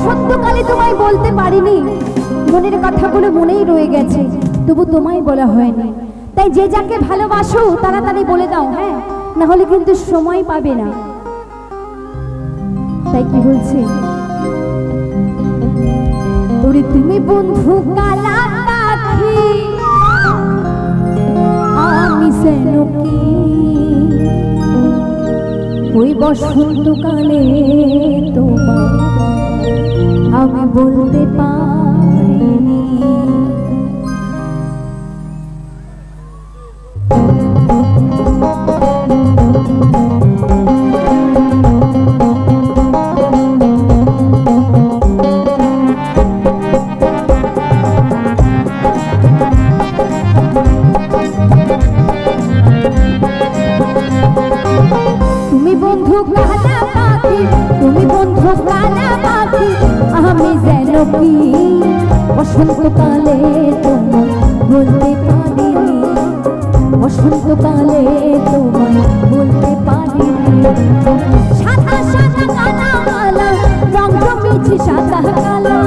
বসন্তকালে তোমায় বলতে পারিনি, মনের কথাগুলো মনেই রয়ে গেছে, তবু তোমায় বলা হয়নি। তাই যে যাকে ভালোবাসো তাড়াতাড়ি বলে দাও, হ্যাঁ, না হলে কিন্তু সময় পাবে না। তাই কি বলছে, ওরে তুমি বন্ধু কালা পাখি, আমি যেন কি ওই বসন্তকালে তোমার আমি বলতে পারিনি। তুমি বন্ধু কালা পাখি, তুমি বন্ধু কালা পাখি, আমি যেন কি বসন্তকালে তোমায় বলতে পারিনি, বসন্তকালে তোমায় বলতে পারিনি। সাদা সাদা কালা কালা রং জমেছে সাদা কালা,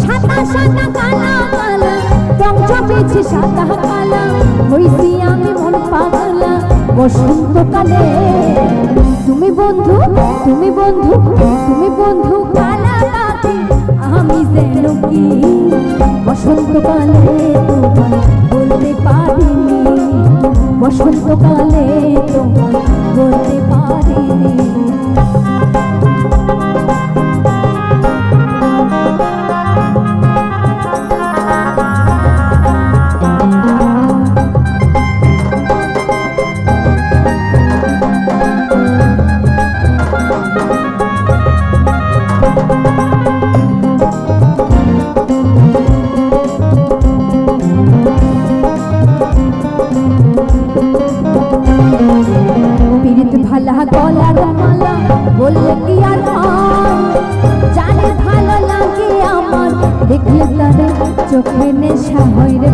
সাদা সাদা কালা কালা রং জমেছে সাদা কালা, হইছি আমি মন পাগলা বসন্তকালে। তুমি বন্ধু, তুমি বন্ধু, তুমি বন্ধু কালা পাখি, আমি যেন কি বসন্তকালে তোমায় বলতে পারিনি, বসন্তকালে তোমায় বলতে পারিনি। গলার মালা বললে কি আর জানে ভালো লাগে আমার, দেখলে তারে চোখে নেশা হয় রে,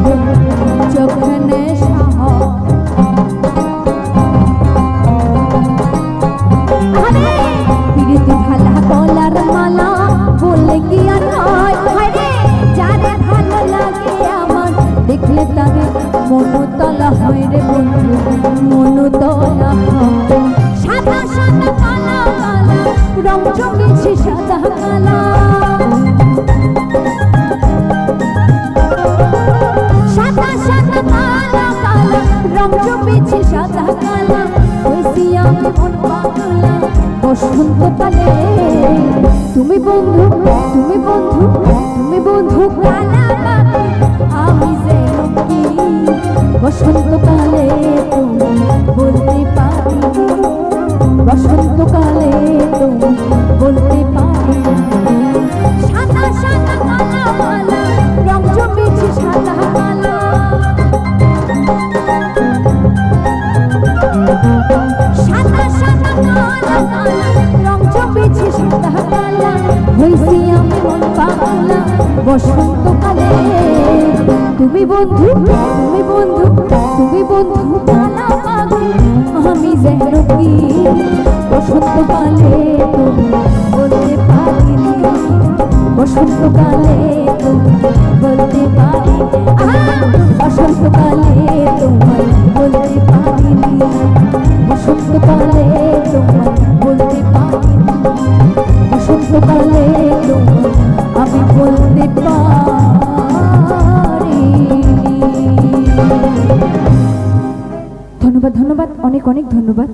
চোখে নেশা হয়। পিড়িতি ভালা গলার মালা বললে কি আর হয় রে, জানে ভালো লাগে আমার, দেখলে তারে মনতলা হয় রে বন্ধু, মনতলা হয়। সাদা সাদা কালা কালা রং জমেছে সাদা কালা, সাদা সাদা কালা কালা রং জমেছে সাদা কালা, হইছি আমি মন পাগলা বসন্তকালে। তুমি বন্ধু, তুমি বন্ধু, তুমি বন্ধু কালা পাখি, আমি যেন কি বসন্তকালে তুমি বলতে পারিনি, বসন্তকালে তুমি বলতে পারিনি। সাদা সাদা কালা কালা রং জমেছে সাদা কালা, সাদা সাদা কালা কালা রং জমেছে সাদা কালা, হইছি আমি মন পাগলা বসন্তকালে। তুমি বন্ধু, তুমি বন্ধু, তুমি বন্ধু কালা পাখি, আমি যেন কি বসন্তকালে তুমি বলতে পারিনি, বসন্তকালে তুমি বলতে পারিনি, বসন্তকালে তোমায় বলতে পারিনি, বসন্তকালে তোমায় বলতে পারিনি, বসন্তকালে তোমায় আমি বলতে পারিনি। ধন্যবাদ, ধন্যবাদ, অনেক অনেক ধন্যবাদ।